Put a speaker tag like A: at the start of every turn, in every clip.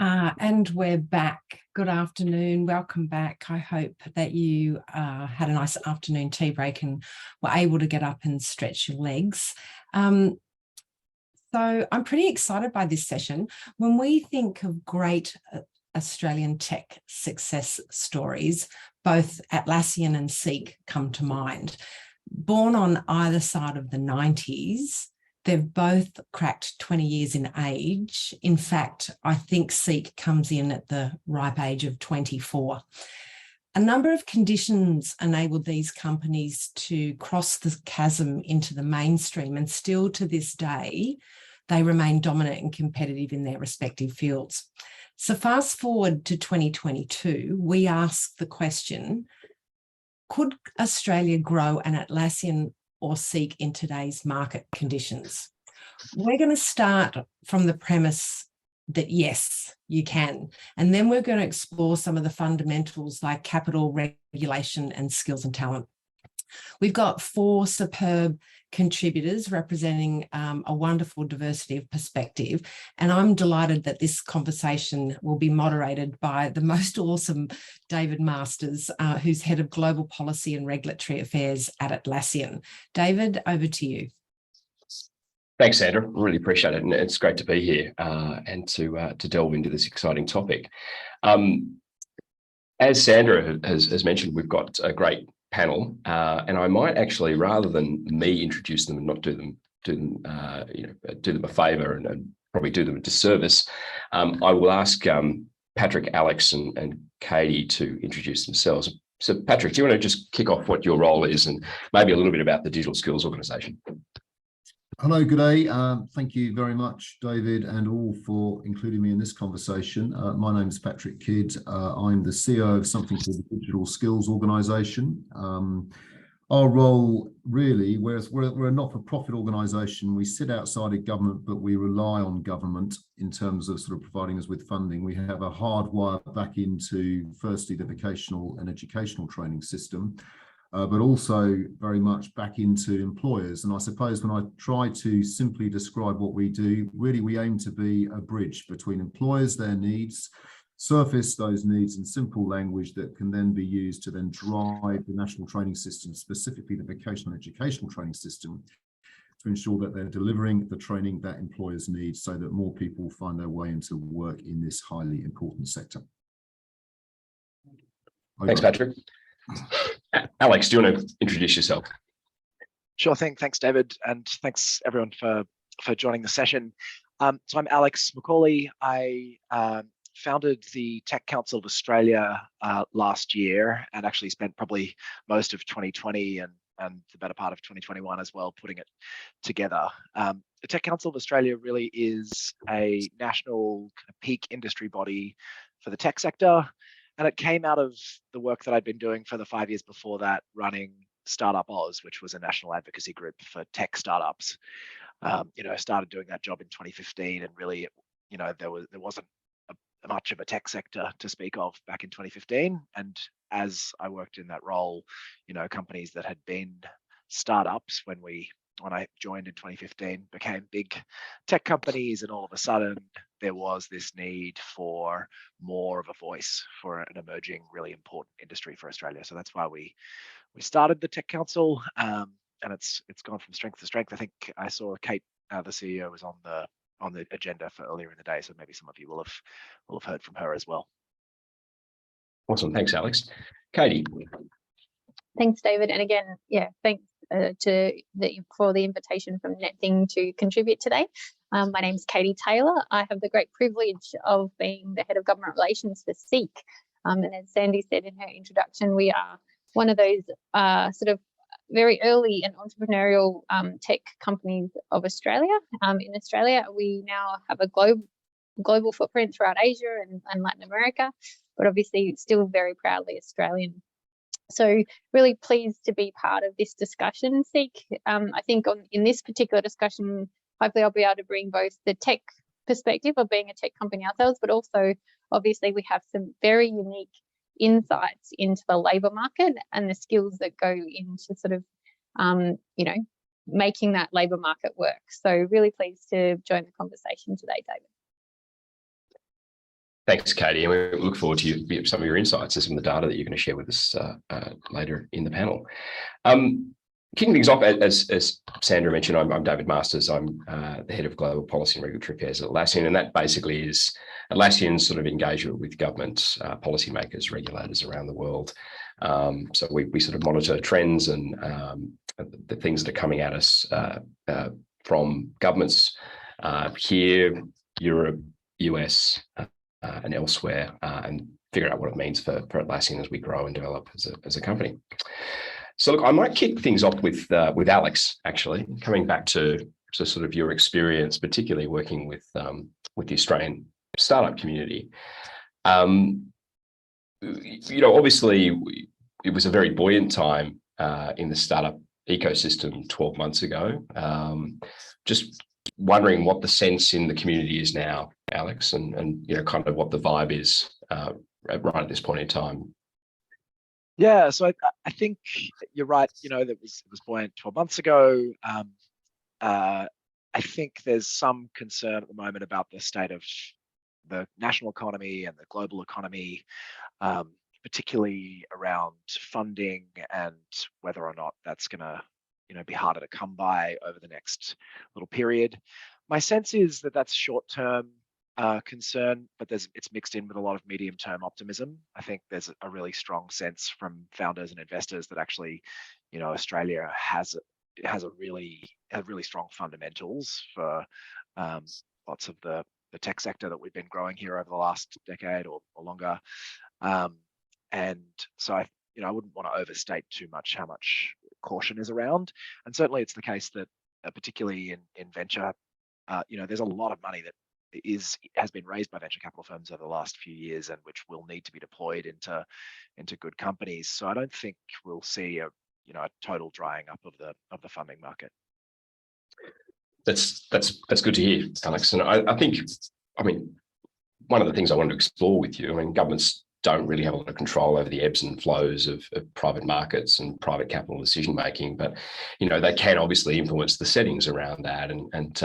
A: And we're back. Good afternoon. Welcome back. I hope that you had a nice afternoon tea break and were able to get up and stretch your legs. So I'm pretty excited by this session. When we think of great Australian tech success stories, both Atlassian and Seek come to mind. Born on either side of the 90s, they've both cracked 20 years in age. In fact, I think Seek comes in at the ripe age of 24. A number of conditions enabled these companies to cross the chasm into the mainstream, and still to this day, they remain dominant and competitive in their respective fields. So fast forward to 2022, we ask the question, could Australia grow an Atlassian or Seek in today's market conditions? We're going to start from the premise that yes, you can. And then we're going to explore some of the fundamentals like capital, regulation, and skills and talent. We've got 4 superb contributors representing a wonderful diversity of perspective. And I'm delighted that this conversation will be moderated by the most awesome David Masters, who's Head of Global Policy and Regulatory Affairs at Atlassian. David, over to you.
B: Thanks, Sandra. Really appreciate it. And it's great to be here and to delve into this exciting topic. As Sandra has mentioned, we've got a great panel, and I might actually, rather than me introduce them and not do them a favour and probably do them a disservice, I will ask Patrick, Alex, and Kadi to introduce themselves. So, Patrick, do you want to just kick off what your role is and maybe a little bit about the Digital Skills Organisation?
C: Hello, good day. Thank you very much, David, and all for including me in this conversation. My name is Patrick Kidd. I'm the CEO of something called the Digital Skills Organisation. Our role, really, whereas we're a not-for-profit organisation, we sit outside of government, but we rely on government in terms of sort of providing us with funding. We have a hard wire back into, firstly, the vocational and educational training system, but also very much back into employers. And I suppose when I try to simply describe what we do, really we aim to be a bridge between employers, their needs, surface those needs in simple language that can then be used to then drive the national training system, specifically the vocational educational training system, to ensure that they're delivering the training that employers need so that more people find their way into work in this highly important sector.
B: Thanks, Patrick. Alex, do you want to introduce yourself?
D: Sure thing. Thanks, David, and thanks everyone for joining the session. So I'm Alex McCauley. I founded the Tech Council of Australia last year, and actually spent probably most of 2020 and the better part of 2021 as well putting it together. The Tech Council of Australia really is a national kind of peak industry body for the tech sector. And it came out of the work that I'd been doing for the 5 years before that, running Startup Oz, which was a national advocacy group for tech startups. I started doing that job in 2015, and really, there wasn't much of a tech sector to speak of back in 2015. And as I worked in that role, companies that had been startups when I joined in 2015 became big tech companies, and all of a sudden there was this need for more of a voice for an emerging, really important industry for Australia. So that's why we started the Tech Council, and it's gone from strength to strength. I think I saw Kate, the CEO, was on the agenda for earlier in the day, so maybe some of you will have heard from her as well.
B: Awesome, thanks, Alex. Kadi.
E: Thanks, David, and again, thanks for the invitation from NetThing to contribute today. My name is Kadi Taylor. I have the great privilege of being the Head of Government Relations for Seek. And as Sandy said in her introduction, we are one of those sort of very early and entrepreneurial tech companies of Australia. In Australia, we now have a global footprint throughout Asia and Latin America, but obviously still very proudly Australian. So really pleased to be part of this discussion, Seek. I think in this particular discussion, hopefully I'll be able to bring both the tech perspective of being a tech company ourselves, but also obviously we have some very unique insights into the labour market and the skills that go into sort of, making that labour market work. So really pleased to join the conversation today, David.
B: Thanks, Kadi, and we look forward to some of your insights and some of the data that you're going to share with us later in the panel. Kicking things off, as Sandra mentioned, I'm David Masters. I'm the head of Global Policy and Regulatory Affairs at Atlassian, and that basically is Atlassian's sort of engagement with government, policymakers, regulators around the world. So we sort of monitor trends and the things that are coming at us from governments here, Europe, US, and elsewhere, and figure out what it means for Atlassian as we grow and develop as a company. So look, I might kick things off with Alex, actually, coming back to sort of your experience, particularly working with the Australian startup community. Obviously, it was a very buoyant time in the startup ecosystem 12 months ago. Just wondering what the sense in the community is now, Alex, and kind of what the vibe is right at this point in time.
D: Yeah, so I think you're right. It was buoyant 12 months ago. I think there's some concern at the moment about the state of the national economy and the global economy, particularly around funding and whether or not that's going to be harder to come by over the next little period. My sense is that that's short-term concern, but it's mixed in with a lot of medium-term optimism. I think there's a really strong sense from founders and investors that actually, Australia has really strong fundamentals for lots of the tech sector that we've been growing here over the last decade or longer. And so I wouldn't want to overstate too much how much caution is around. And certainly it's the case that particularly in venture, there's a lot of money that has been raised by venture capital firms over the last few years, and which will need to be deployed into good companies. So I don't think we'll see a total drying up of the funding market.
B: That's good to hear, Alex. And I think, one of the things I wanted to explore with you, governments don't really have a lot of control over the ebbs and flows of private markets and private capital decision making, but they can obviously influence the settings around that. And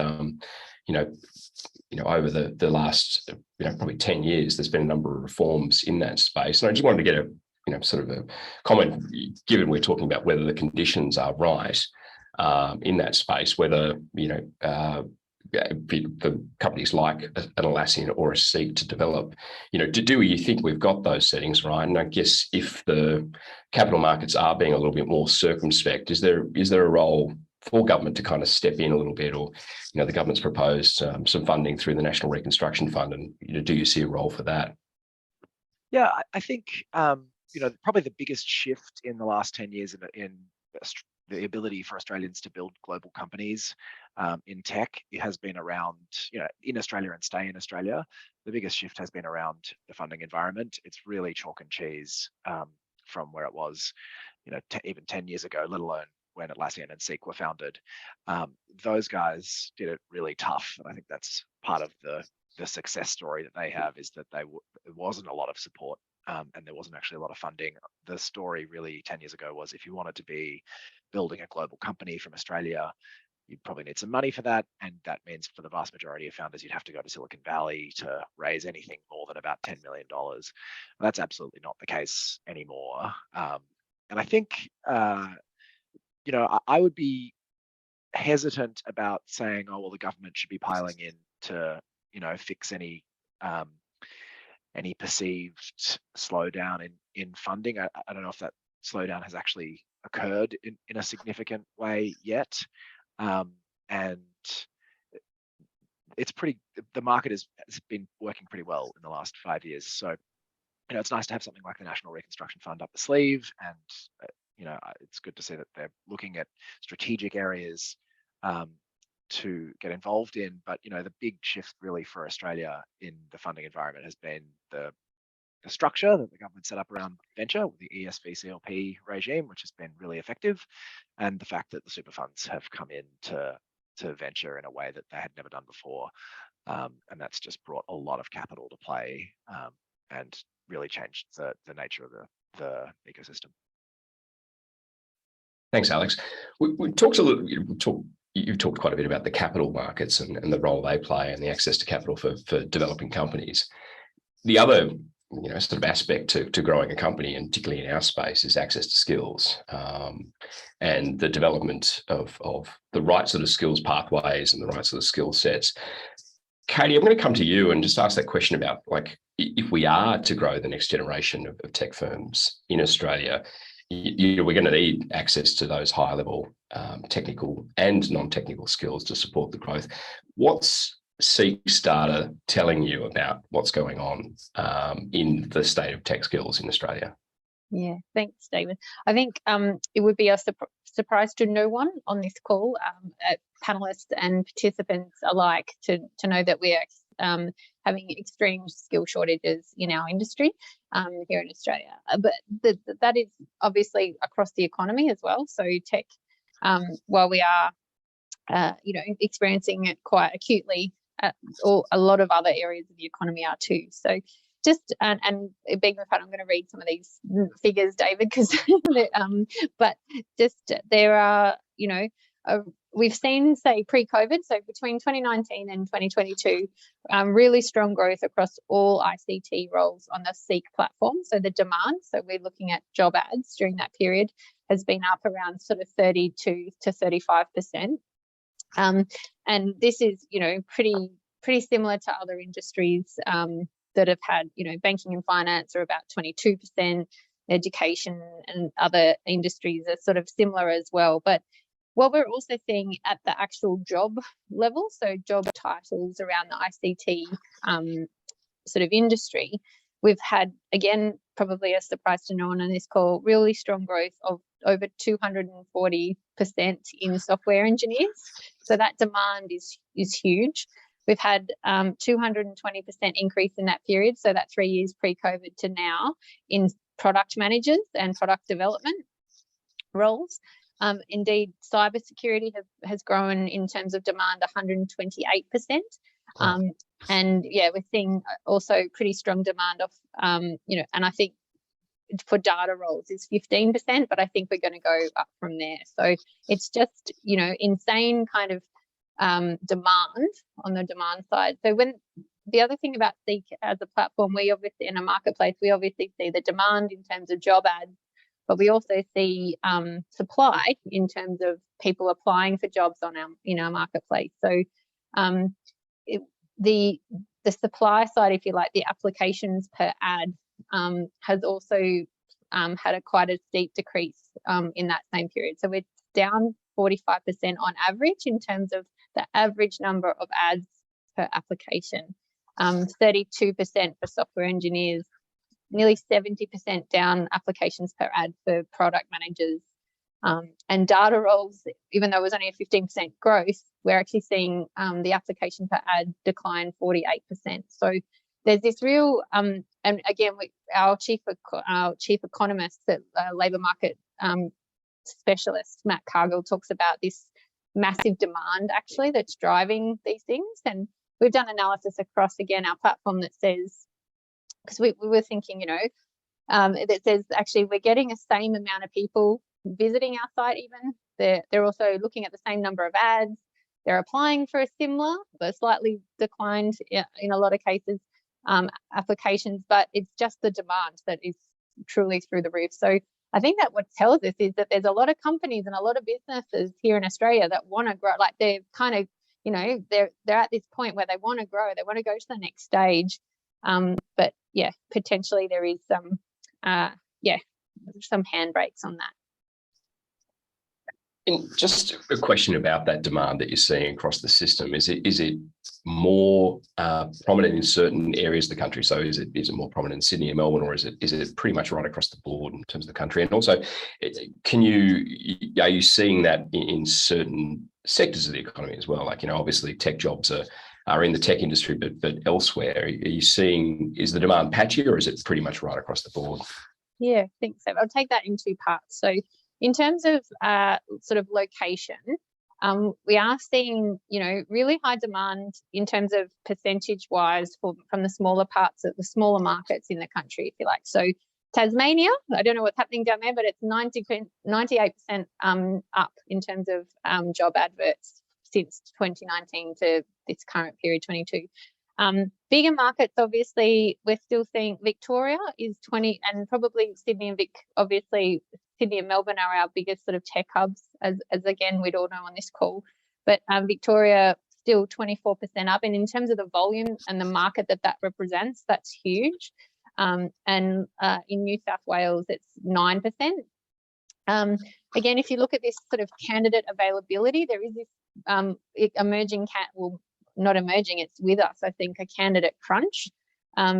B: over the last probably 10 years, there's been a number of reforms in that space. And I just wanted to get a sort of a comment, given we're talking about whether the conditions are right in that space, whether for companies like an Atlassian or a Seek to develop, do you think we've got those settings right? And I guess if the capital markets are being a little bit more circumspect, is there a role for government to kind of step in a little bit, or the government's proposed some funding through the National Reconstruction Fund, and do you see a role for that?
D: Yeah, I think probably the biggest shift in the last 10 years in the ability for Australians to build global companies in tech, it has been around, in Australia and stay in Australia. The biggest shift has been around the funding environment. It's really chalk and cheese from where it was, even 10 years ago, let alone when Atlassian and Seek were founded. Those guys did it really tough. And I think that's part of the success story that they have, is that there wasn't a lot of support and there wasn't actually a lot of funding. The story really 10 years ago was, if you wanted to be building a global company from Australia, you'd probably need some money for that. And that means for the vast majority of founders, you'd have to go to Silicon Valley to raise anything more than about $10 million. That's absolutely not the case anymore. And I think, I would be hesitant about saying, oh, well, the government should be piling in to, fix any perceived slowdown in funding. I don't know if that slowdown has actually occurred in a significant way yet. And the market has been working pretty well in the last 5 years. So, it's nice to have something like the National Reconstruction Fund up the sleeve, and it's good to see that they're looking at strategic areas to get involved in. But the big shift really for Australia in the funding environment has been the structure that the government set up around venture with the ESV-CLP regime, which has been really effective, and the fact that the super funds have come in to venture in a way that they had never done before, and that's just brought a lot of capital to play and really changed the nature of the ecosystem.
B: Thanks, Alex. We talked you've talked quite a bit about the capital markets and the role they play and the access to capital for developing companies. the other sort of aspect to growing a company, and particularly in our space, is access to skills, and the development of the right sort of skills pathways and the right sort of skill sets. Kadi, I'm going to come to you and just ask that question about, like, if we are to grow the next generation of tech firms in Australia, we're going to need access to those higher level technical and non-technical skills to support the growth. What's Seek's data telling you about what's going on in the state of tech skills in Australia?
E: Yeah, thanks, David. I think it would be a surprise to no one on this call, panelists and participants alike, to know that we are having extreme skill shortages in our industry here in Australia. But that is obviously across the economy as well. So tech, while we are experiencing it quite acutely, a lot of other areas of the economy are too. So just and being the fact, I'm going to read some of these figures, David, because but just there are, we've seen, say, pre-COVID, so between 2019 and 2022, really strong growth across all ICT roles on the Seek platform. So the demand, so we're looking at job ads during that period, has been up around sort of 32 to 35%. And this is, pretty similar to other industries that have had, banking and finance are about 22%, education and other industries are sort of similar as well. But what we're also seeing at the actual job level, so job titles around the ICT sort of industry, we've had, again, probably a surprise to no one on this call, really strong growth of over 240% in software engineers. So that demand is huge. We've had 220% increase in that period, so that 3 years pre-COVID to now, in product managers and product development roles. Indeed, cybersecurity has grown in terms of demand 128%. And yeah, we're seeing also pretty strong demand of, and I think for data roles is 15%, but I think we're going to go up from there. So it's just, insane kind of demand on the demand side. So when the other thing about Seek as a platform, we obviously, in a marketplace, we obviously see the demand in terms of job ads, but we also see supply in terms of people applying for jobs in our marketplace. So the supply side, if you like, the applications per ad has also had quite a steep decrease in that same period. So we're down 45% on average in terms of the average number of ads per application. 32% for software engineers, nearly 70% down applications per ad for product managers. And data roles, even though it was only a 15% growth, we're actually seeing the application per ad decline 48%. So there's this real, and again, our chief economist at labour market specialist, Matt Cargill, talks about this massive demand actually that's driving these things. And we've done analysis across, again, our platform that says, because we were thinking, that says actually we're getting the same amount of people visiting our site even. They're also looking at the same number of ads. They're applying for a similar, but slightly declined in a lot of cases, applications, but it's just the demand that is truly through the roof. So I think that what tells us is that there's a lot of companies and a lot of businesses here in Australia that want to grow, like they're kind of, they're at this point where they want to grow, they want to go to the next stage. But yeah, potentially there is some handbrakes on that.
B: And just a question about that demand that you're seeing across the system. Is it more prominent in certain areas of the country? So is it more prominent in Sydney and Melbourne, or is it pretty much right across the board in terms of the country? And also, are you seeing that in certain sectors of the economy as well? Like, obviously tech jobs are in the tech industry, but elsewhere, are you seeing, is the demand patchy, or is it pretty much right across the board?
E: Yeah, I think so. I'll take that in two parts. So in terms of sort of location, we are seeing, really high demand in terms of percentage wise from the smaller parts of the smaller markets in the country, if you like. So Tasmania, I don't know what's happening down there, but it's 98% up in terms of job adverts since 2019 to this current period, 22. Bigger markets, obviously, we're still seeing Victoria is 20, and probably Sydney and obviously Sydney and Melbourne are our biggest sort of tech hubs, as again we'd all know on this call. But Victoria still 24% up, and in terms of the volume and the market that represents, that's huge. And in New South Wales, it's 9%. Again, if you look at this sort of candidate availability, there is this emerging not emerging, it's with us, I think, a candidate crunch,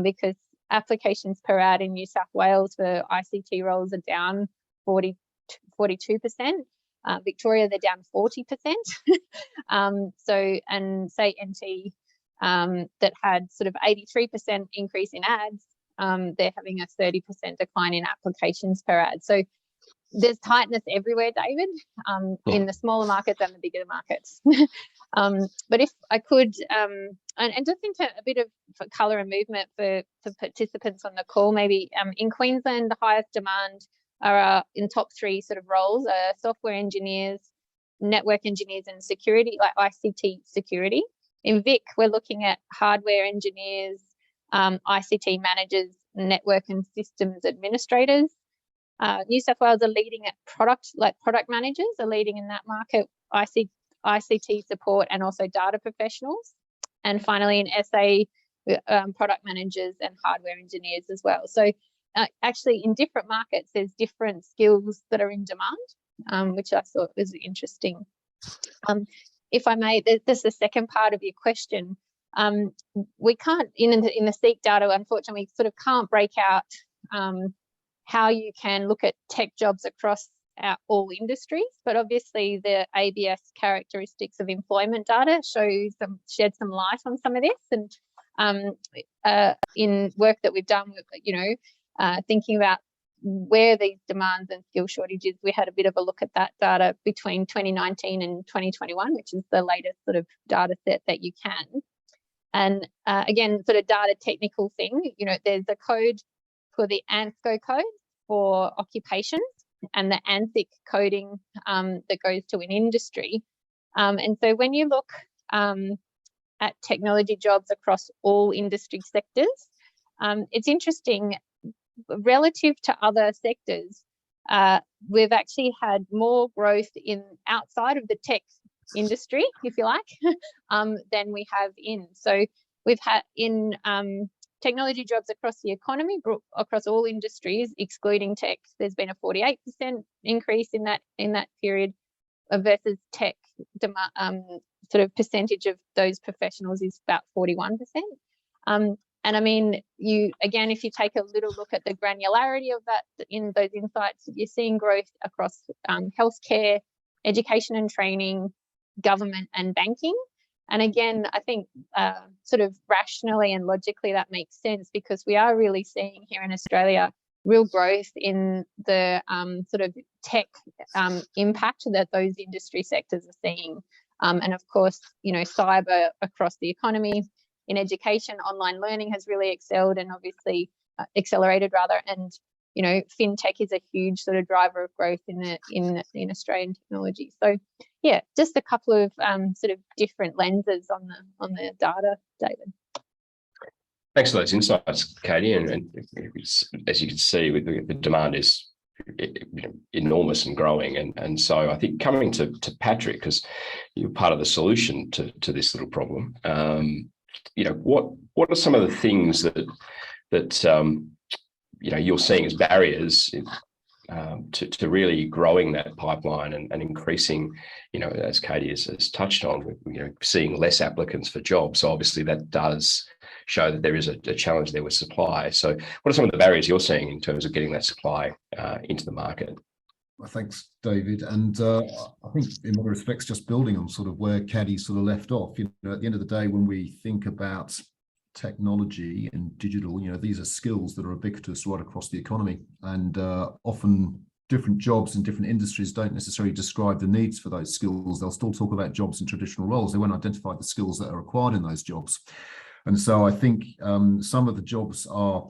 E: because applications per ad in New South Wales for ICT roles are down 42%. Victoria, they're down 40%. So, and say NT, that had sort of 83% increase in ads, they're having a 30% decline in applications per ad. So there's tightness everywhere, David, in the smaller markets and the bigger markets. But if I could, and just into a bit of colour and movement for participants on the call, maybe in Queensland, the highest demand are in top 3 sort of roles, software engineers, network engineers, and security, like ICT security. In Vic, we're looking at hardware engineers, ICT managers, network and systems administrators. New South Wales are leading at product managers are leading in that market, ICT support, and also data professionals. And finally in SA, product managers and hardware engineers as well. So actually in different markets, there's different skills that are in demand, which I thought was interesting. If I may, this is the second part of your question. We can't, in the SEEK data, unfortunately, we sort of can't break out how you can look at tech jobs across all industries, but obviously the ABS characteristics of employment data shed some light on some of this. And in work that we've done, thinking about where these demands and skill shortages, we had a bit of a look at that data between 2019 and 2021, which is the latest sort of data set that you can. And again, sort of data technical thing, there's a code for the ANSCO code for occupations and the ANSIC coding that goes to an industry. And so when you look at technology jobs across all industry sectors, it's interesting, relative to other sectors, we've actually had more growth outside of the tech industry, if you like, than we have in. So we've had in technology jobs across the economy, across all industries, excluding tech, there's been a 48% increase in that period, versus tech sort of percentage of those professionals is about 41%. And I mean, again, if you take a little look at the granularity of that in those insights, you're seeing growth across healthcare, education and training, government and banking. And again, I think sort of rationally and logically that makes sense, because we are really seeing here in Australia real growth in the sort of tech impact that those industry sectors are seeing. And of course, cyber across the economy. In education, online learning has really excelled and obviously accelerated rather. And fintech is a huge sort of driver of growth in Australian technology. So yeah, just a couple of sort of different lenses on the data, David.
B: Thanks for those insights, Kadi. And as you can see, the demand is enormous and growing. And so I think coming to Patrick, because you're part of the solution to this little problem. What are some of the things that you're seeing as barriers to really growing that pipeline and increasing, as Kadi has touched on, seeing less applicants for jobs. So obviously that does show that there is a challenge there with supply. So what are some of the barriers you're seeing in terms of getting that supply into the market?
C: Well, thanks, David. And I think in many respects, just building on sort of where Kadi sort of left off, at the end of the day, when we think about technology and digital, these are skills that are ubiquitous right across the economy. And often different jobs in different industries don't necessarily describe the needs for those skills. They'll still talk about jobs in traditional roles. They won't identify the skills that are required in those jobs. And so I think some of the jobs are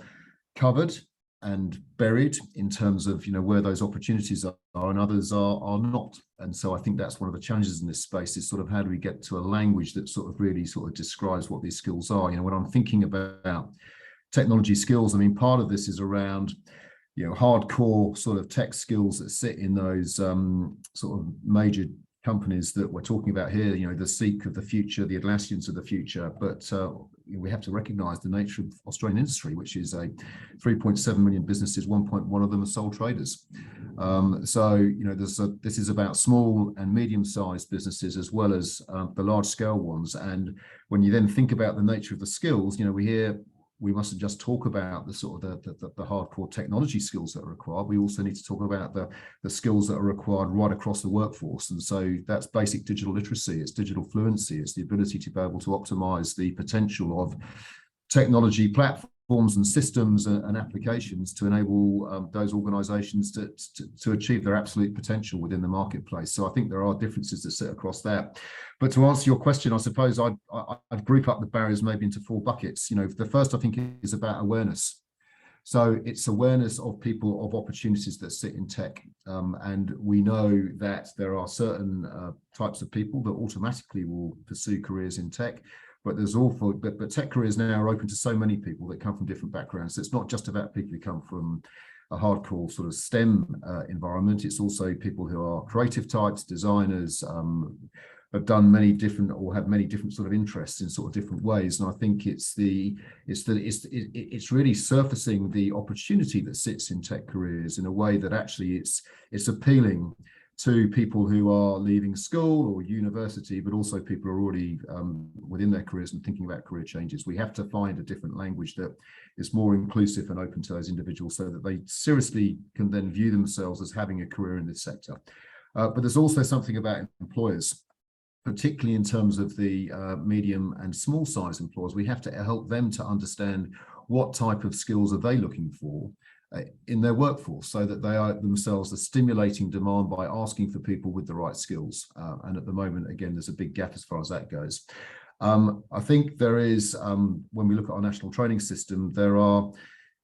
C: covered and buried in terms of where those opportunities are, and others are not. And so I think that's one of the challenges in this space, is sort of how do we get to a language that sort of really sort of describes what these skills are. When I'm thinking about technology skills, I mean, part of this is around hardcore sort of tech skills that sit in those sort of major companies that we're talking about here, the Seek of the future, the Atlassians of the future. But we have to recognize the nature of Australian industry, which is a 3.7 million businesses, 1.1 of them are sole traders. So this is about small and medium-sized businesses as well as the large-scale ones. And when you then think about the nature of the skills, we mustn't just talk about the sort of the hardcore technology skills that are required. We also need to talk about the skills that are required right across the workforce. And so that's basic digital literacy, it's digital fluency, it's the ability to be able to optimize the potential of technology platforms and systems and applications to enable those organizations to achieve their absolute potential within the marketplace. So I think there are differences that sit across that. But to answer your question, I suppose I'd group up the barriers maybe into 4 buckets. The first, I think, is about awareness. So it's awareness of people, of opportunities that sit in tech. And we know that there are certain types of people that automatically will pursue careers in tech. But but tech careers now are open to so many people that come from different backgrounds. So it's not just about people who come from a hardcore sort of STEM environment. It's also people who are creative types, designers, have done many different or have many different sort of interests in sort of different ways. And I think it's really surfacing the opportunity that sits in tech careers in a way that actually it's appealing to people who are leaving school or university, but also people who are already within their careers and thinking about career changes. We have to find a different language that is more inclusive and open to those individuals so that they seriously can then view themselves as having a career in this sector. But there's also something about employers, particularly in terms of the medium and small size employers. We have to help them to understand what type of skills are they looking for in their workforce, so that they are themselves stimulating demand by asking for people with the right skills. And at the moment, again, there's a big gap as far as that goes. I think there is, when we look at our national training system,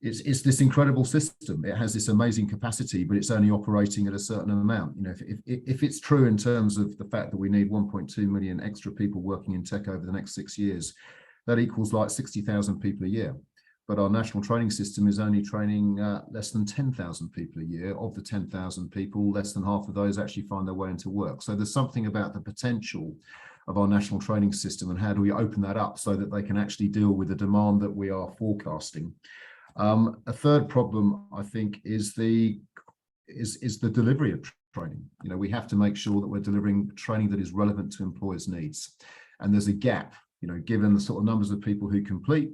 C: it's this incredible system. It has this amazing capacity, but it's only operating at a certain amount. If it's true in terms of the fact that we need 1.2 million extra people working in tech over the next 6 years, that equals like 60,000 people a year. But our national training system is only training less than 10,000 people a year. Of the 10,000 people, less than half of those actually find their way into work. So there's something about the potential of our national training system and how do we open that up so that they can actually deal with the demand that we are forecasting. A third problem, I think, is the delivery of training. We have to make sure that we're delivering training that is relevant to employers' needs. And there's a gap, given the sort of numbers of people who complete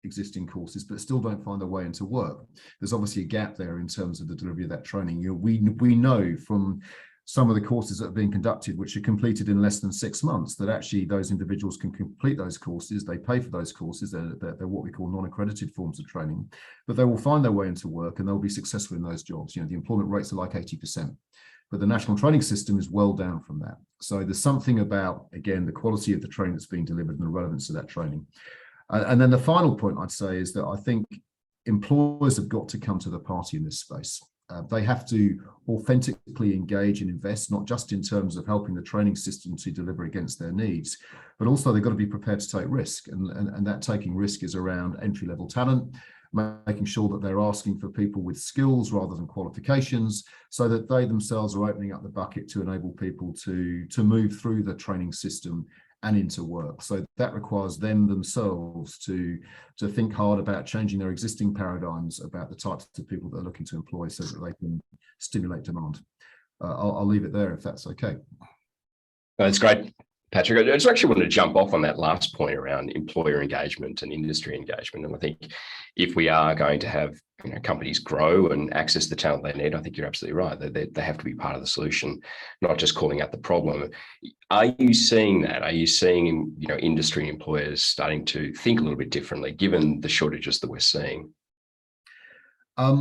C: existing courses but still don't find their way into work. There's obviously a gap there in terms of the delivery of that training. We know from some of the courses that are being conducted, which are completed in less than 6 months, that actually those individuals can complete those courses. They pay for those courses. They're what we call non-accredited forms of training, but they will find their way into work and they'll be successful in those jobs. The employment rates are like 80%, but the national training system is well down from that. So there's something about, again, the quality of the training that's being delivered and the relevance of that training. And then the final point I'd say is that I think employers have got to come to the party in this space. They have to authentically engage and invest, not just in terms of helping the training system to deliver against their needs, but also they've got to be prepared to take risk. And that taking risk is around entry-level talent, making sure that they're asking for people with skills rather than qualifications, so that they themselves are opening up the bucket to enable people to move through the training system and into work. So that requires them themselves to think hard about changing their existing paradigms about the types of people they're looking to employ so that they can stimulate demand. I'll leave it there if that's okay.
B: That's great, Patrick. I just actually wanted to jump off on that last point around employer engagement and industry engagement. And I think if we are going to have companies grow and access the talent they need, I think you're absolutely right. They have to be part of the solution, not just calling out the problem. Are you seeing that? Are you seeing industry and employers starting to think a little bit differently, given the shortages that we're seeing?
C: I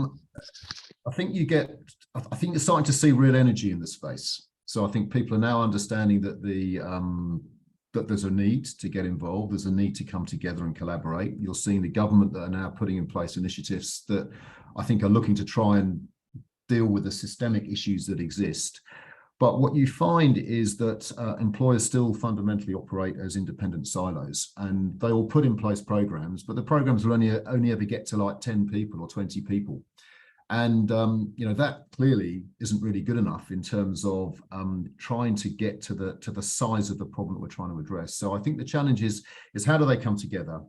C: think you're starting to see real energy in the space. So I think people are now understanding that the that there's a need to get involved. There's a need to come together and collaborate. You're seeing the government that are now putting in place initiatives that I think are looking to try and deal with the systemic issues that exist. But what you find is that employers still fundamentally operate as independent silos, and they will put in place programs, but the programs will only ever get to like 10 people or 20 people. And that clearly isn't really good enough in terms of trying to get to the size of the problem that we're trying to address. So I think the challenge is how do they come together?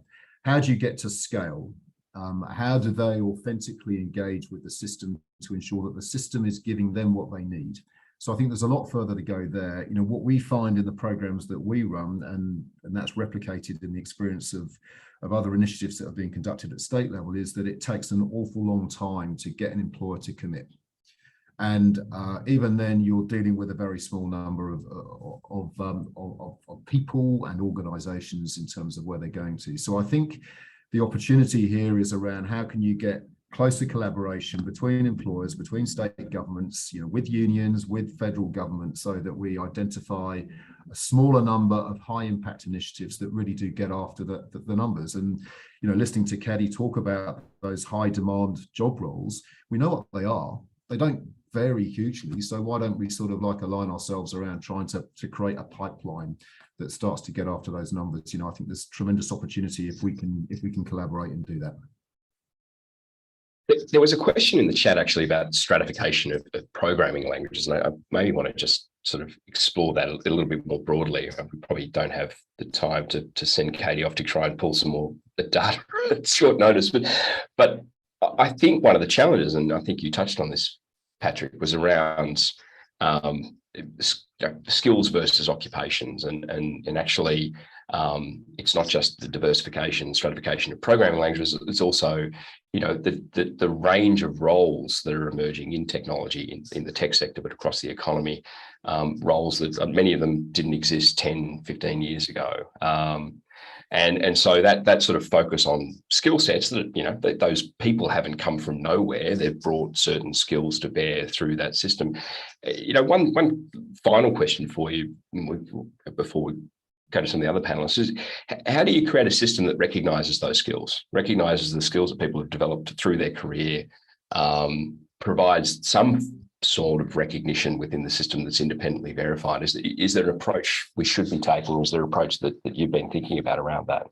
C: How do you get to scale? How do they authentically engage with the system to ensure that the system is giving them what they need? So I think there's a lot further to go there. What we find in the programs that we run, and that's replicated in the experience of other initiatives that are being conducted at state level, is that it takes an awful long time to get an employer to commit. And even then, you're dealing with a very small number of people and organizations in terms of where they're going to. So I think the opportunity here is around how can you get closer collaboration between employers, between state governments, with unions, with federal government, so that we identify a smaller number of high impact initiatives that really do get after the numbers. And listening to Kadi talk about those high demand job roles, we know what they are. They don't vary hugely, so why don't we sort of like align ourselves around trying to create a pipeline that starts to get after those numbers? I think there's tremendous opportunity if we can collaborate and do that.
B: There was a question in the chat actually about stratification of programming languages, and I maybe want to just sort of explore that a little bit more broadly. We probably don't have the time to send Kadi off to try and pull some more data at short notice, but I think one of the challenges, and I think you touched on this, Patrick, was around skills versus occupations, and actually it's not just the diversification, stratification of programming languages, it's also the range of roles that are emerging in technology, in the tech sector, but across the economy, roles that many of them didn't exist 10, 15 years ago. And so that sort of focus on skill sets that those people haven't come from nowhere. They've brought certain skills to bear through that system. One final question for you before we go to some of the other panelists is, how do you create a system that recognizes those skills, recognizes the skills that people have developed through their career, provides some sort of recognition within the system that's independently verified? Is there an approach we should be taking? Is there an approach that you've been thinking about around that?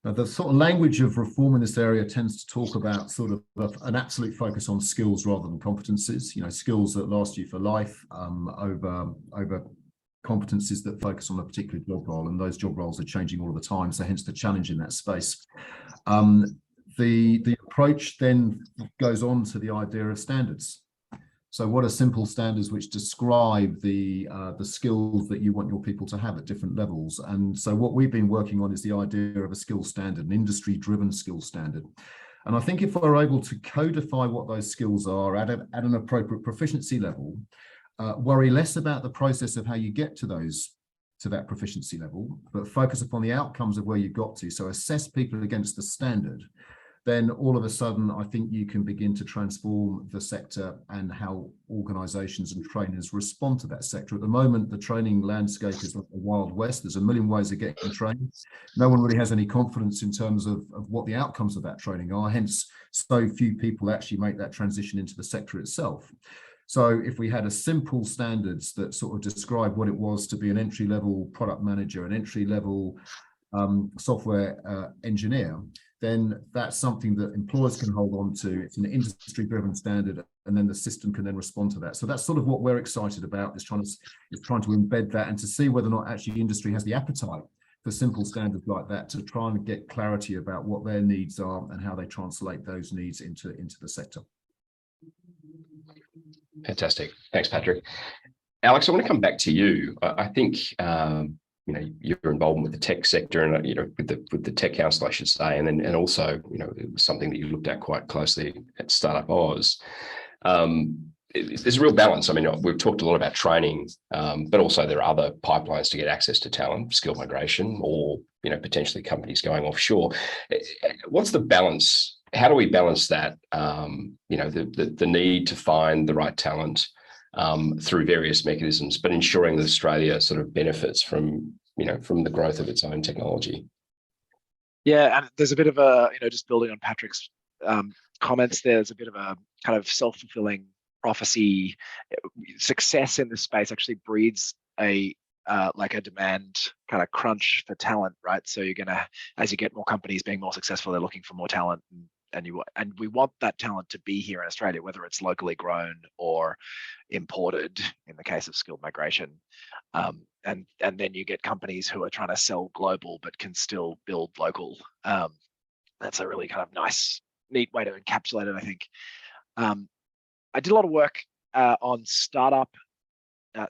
C: Now, the sort of language of reform in this area tends to talk about sort of an absolute focus on skills rather than competencies, skills that last you for life, over competencies that focus on a particular job role, and those job roles are changing all the time, so hence the challenge in that space. The approach then goes on to the idea of standards. So what are simple standards which describe the skills that you want your people to have at different levels? And so what we've been working on is the idea of a skill standard, an industry-driven skill standard. And I think if we're able to codify what those skills are at an appropriate proficiency level, worry less about the process of how you get to that proficiency level, but focus upon the outcomes of where you got to. So assess people against the standard. Then all of a sudden, I think you can begin to transform the sector and how organizations and trainers respond to that sector. At the moment, the training landscape is like the Wild West. There's a million ways of getting trained. No one really has any confidence in terms of what the outcomes of that training are. Hence, so few people actually make that transition into the sector itself. So if we had a simple standards that sort of describe what it was to be an entry-level product manager, an entry-level software engineer, then that's something that employers can hold on to. It's an industry-driven standard, and then the system can then respond to that. So that's sort of what we're excited about, is trying to embed that and to see whether or not actually industry has the appetite for simple standards like that, to try and get clarity about what their needs are and how they translate those needs into the sector.
B: Fantastic. Thanks, Patrick. Alex, I want to come back to you. I think your involvement with the tech sector and with the Tech Council, I should say, and also it was something that you looked at quite closely at Startup Oz. There's a real balance. I mean, we've talked a lot about training, but also there are other pipelines to get access to talent, skill migration, or potentially companies going offshore. What's the balance? How do we balance that? The need to find the right talent through various mechanisms, but ensuring that Australia sort of benefits from from the growth of its own technology.
D: Yeah, and there's a bit of a, just building on Patrick's comments, there's a bit of a kind of self-fulfilling prophecy. Success in this space actually breeds a demand kind of crunch for talent, right? So you're gonna, as you get more companies being more successful, they're looking for more talent, and we want that talent to be here in Australia, whether it's locally grown or imported in the case of skilled migration. And then you get companies who are trying to sell global but can still build local. That's a really kind of nice, neat way to encapsulate it, I think. I did a lot of work on startup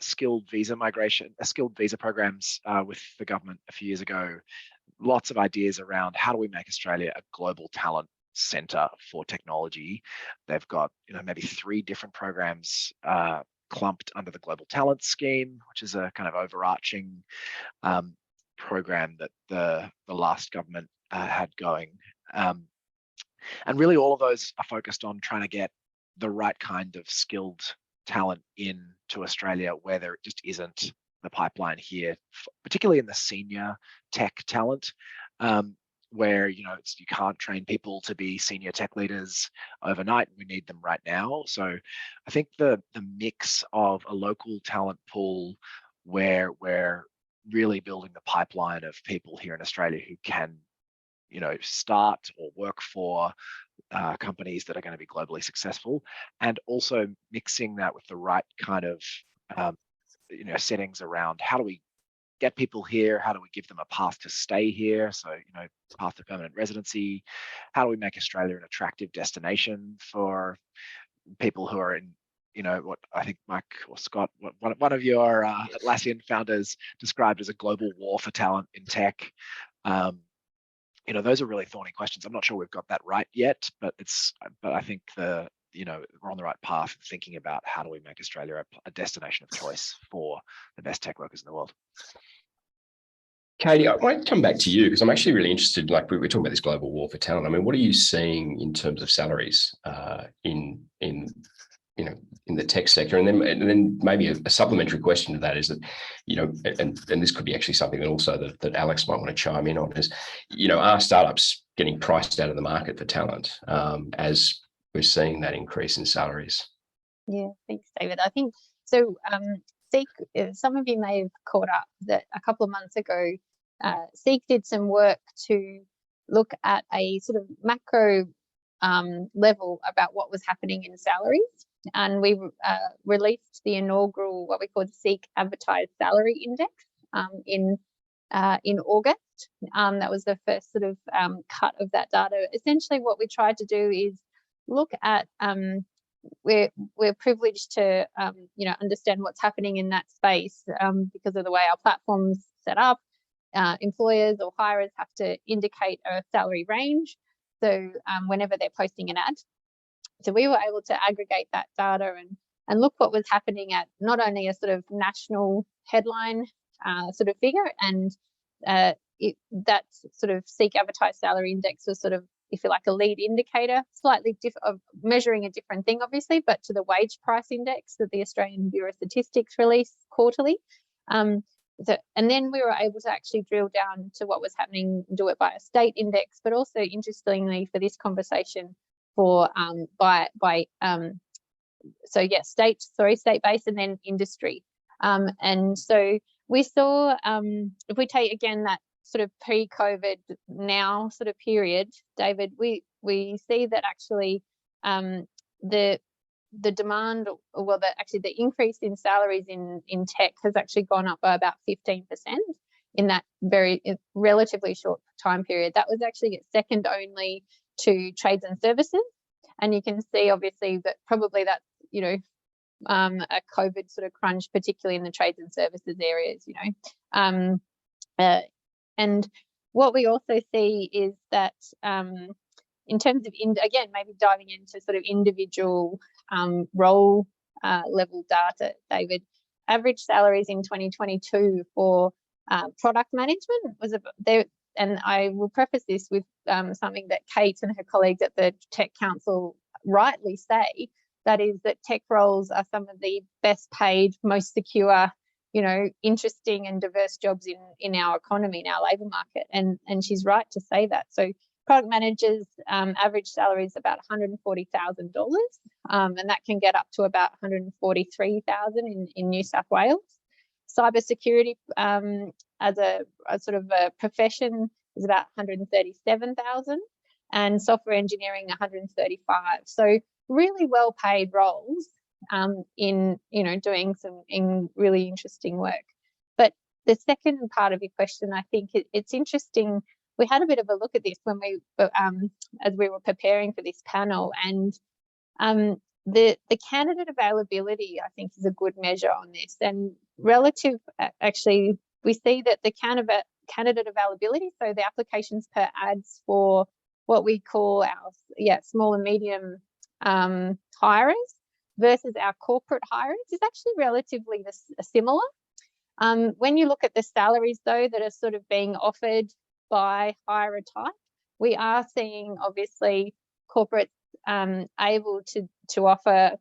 D: skilled visa programs with the government a few years ago. Lots of ideas around how do we make Australia a global talent center for technology. They've got maybe 3 different programs clumped under the Global Talent Scheme, which is a kind of overarching program that the last government had going. And really all of those are focused on trying to get the right kind of skilled talent into Australia where there just isn't the pipeline here, particularly in the senior tech talent, where you can't train people to be senior tech leaders overnight. We need them right now. So I think the mix of a local talent pool where we're really building the pipeline of people here in Australia who can start or work for companies that are going to be globally successful, and also mixing that with the right kind of settings around how do we get people here, how do we give them a path to stay here, so path to permanent residency, how do we make Australia an attractive destination for people who are in what I think Mike or Scott, one of your Atlassian founders described as a global war for talent in tech. Those are really thorny questions. I'm not sure we've got that right yet, but I think we're on the right path thinking about how do we make Australia a destination of choice for the best tech workers in the world.
B: Kadi, I might come back to you because I'm actually really interested. Like we're talking about this global war for talent. I mean, what are you seeing in terms of salaries in the tech sector? And then maybe a supplementary question to that is that, and this could be actually something that also that Alex might want to chime in on is, are startups getting priced out of the market for talent as we're seeing that increase in salaries?
E: Yeah, thanks, David. I think so. Seek, some of you may have caught up that a couple of months ago, Seek did some work to look at a sort of macro level about what was happening in salaries. And we released the inaugural, what we call the Seek Advertised Salary Index in August. That was the first sort of cut of that data. Essentially, what we tried to do is look at we're privileged to understand what's happening in that space because of the way our platform's set up. Employers or hirers have to indicate a salary range, so whenever they're posting an ad. So we were able to aggregate that data and look what was happening at not only a sort of national headline sort of figure, and that sort of Seek Advertised Salary Index was sort of, if you like, a lead indicator, slightly of measuring a different thing, obviously, but to the wage price index that the Australian Bureau of Statistics release quarterly. And then we were able to actually drill down to what was happening, do it by a state index, but also interestingly for this conversation for state-based and then industry. And so we saw, if we take again that sort of pre-COVID now sort of period, David, we see that actually the demand, well, the increase in salaries in tech has actually gone up by about 15% in that very relatively short time period. That was actually second only to trades and services, and you can see obviously that probably that's a COVID sort of crunch, particularly in the trades and services areas. And what we also see is that in terms of, again, maybe diving into sort of individual role level data, David, average salaries in 2022 for product management was there. And I will preface this with something that Kate and her colleagues at the Tech Council rightly say, that is that tech roles are some of the best paid, most secure interesting and diverse jobs in our economy, in our labour market. And she's right to say that. So product managers' average salary is about $140,000, and that can get up to about $143,000 in New South Wales. Cybersecurity as a sort of a profession is about $137,000, and software engineering $135,000. So really well paid roles in doing some really interesting work. But the second part of your question, I think it's interesting. We had a bit of a look at this when we as we were preparing for this panel, and the candidate availability, I think, is a good measure on this. And relative, actually, we see that the candidate availability, so the applications per ads for what we call our small and medium hirers versus our corporate hirers, is actually relatively similar. When you look at the salaries, though, that are sort of being offered by hirer type, we are seeing obviously corporates able to offer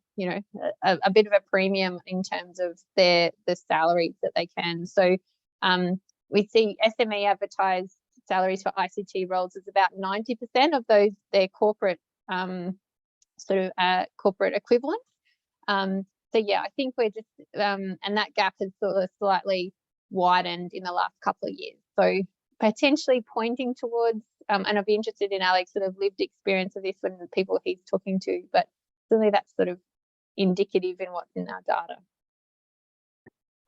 E: a bit of a premium in terms of the salaries that they can. So we see SME advertised salaries for ICT roles is about 90% of those their corporate corporate equivalent. So yeah, I think we're just and that gap has sort of slightly widened in the last couple of years. So potentially pointing towards, and I'd be interested in Alex' sort of lived experience of this when the people he's talking to, but certainly that's sort of indicative in what's in our data.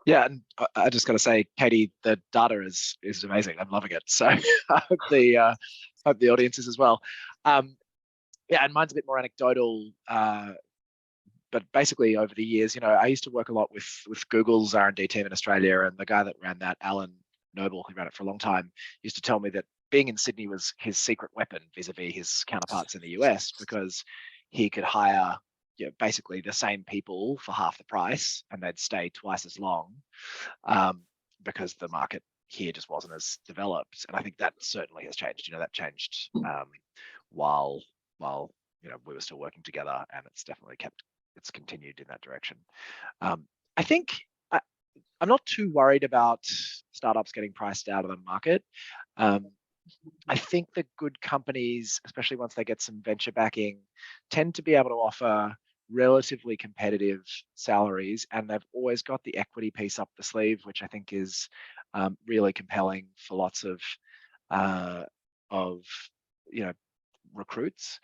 D: Yeah, and I just got to say, Kadi, the data is amazing. I'm loving it. So I hope the audience is as well. Yeah, and mine's a bit more anecdotal, but basically over the years, I used to work a lot with Google's R&D team in Australia, and the guy that ran that, Alan Noble, who ran it for a long time, used to tell me that being in Sydney was his secret weapon vis-a-vis his counterparts in the US, because he could hire basically the same people for half the price, and they'd stay twice as long, because the market here just wasn't as developed. And I think that certainly has changed. That changed while we were still working together, and it's continued in that direction. I think I'm not too worried about startups getting priced out of the market. I think the good companies, especially once they get some venture backing, tend to be able to offer relatively competitive salaries, and they've always got the equity piece up the sleeve, which I think is really compelling for lots of recruits.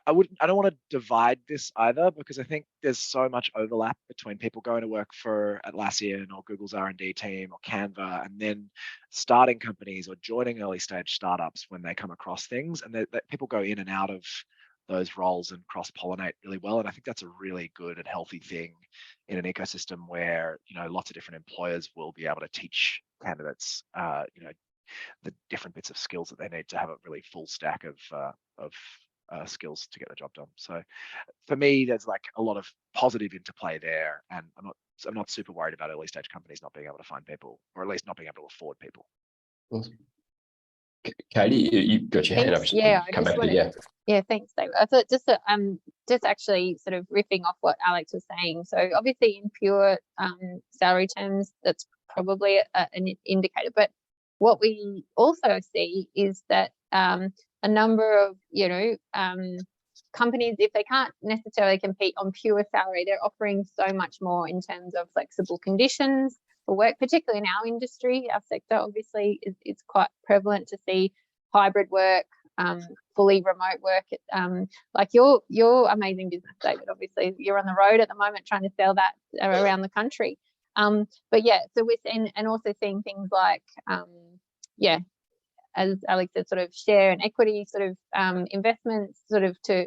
D: I don't want to divide this either, because I think there's so much overlap between people going to work for Atlassian or Google's R&D team or Canva, and then starting companies or joining early stage startups when they come across things, and that people go in and out of those roles and cross-pollinate really well. And I think that's a really good and healthy thing in an ecosystem where lots of different employers will be able to teach candidates the different bits of skills that they need to have a really full stack of skills to get the job done. So for me, there's like a lot of positive interplay there, and I'm not super worried about early stage companies not being able to find people, or at least not being able to afford people.
B: Awesome. Kadi, you got your hand up.
E: Yeah,
B: come back to you.
E: Yeah, thanks, David. I thought just actually sort of riffing off what Alex was saying. So obviously in pure salary terms, that's probably an indicator. But what we also see is that a number of companies, if they can't necessarily compete on pure salary, they're offering so much more in terms of flexible conditions for work, particularly in our industry. Our sector obviously is quite prevalent to see hybrid work, fully remote work. Like your amazing business, David, obviously you're on the road at the moment trying to sell that around the country. But yeah, so we're seeing, and also seeing things like as Alex said, sort of share and equity sort of investments sort of to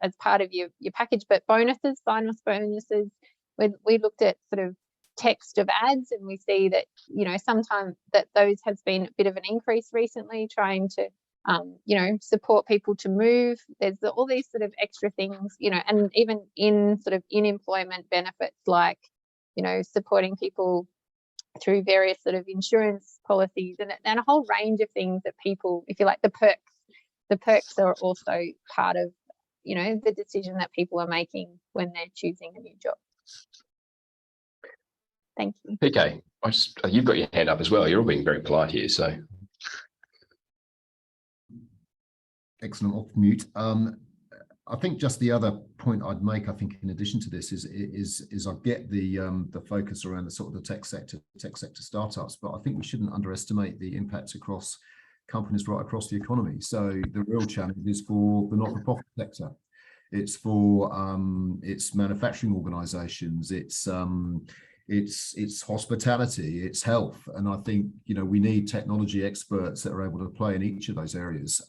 E: as part of your package, but bonuses, sign-off bonuses. We looked at sort of text of ads, and we see that sometimes that those has been a bit of an increase recently, trying to support people to move. There's all these sort of extra things, and even in sort of in employment benefits, like supporting people through various sort of insurance policies, and a whole range of things that people, if you like, the perks are also part of the decision that people are making when they're choosing a new job. Thank you.
B: PK, you've got your hand up as well. You're all being very polite here, so.
C: Excellent, off mute. I think just the other point I'd make, I think, in addition to this, is I get the focus around the sort of the tech sector startups, but I think we shouldn't underestimate the impact across companies right across the economy. So the real challenge is for the not-for-profit sector. It's for it's manufacturing organisations. It's hospitality. It's health. And I think we need technology experts that are able to play in each of those areas.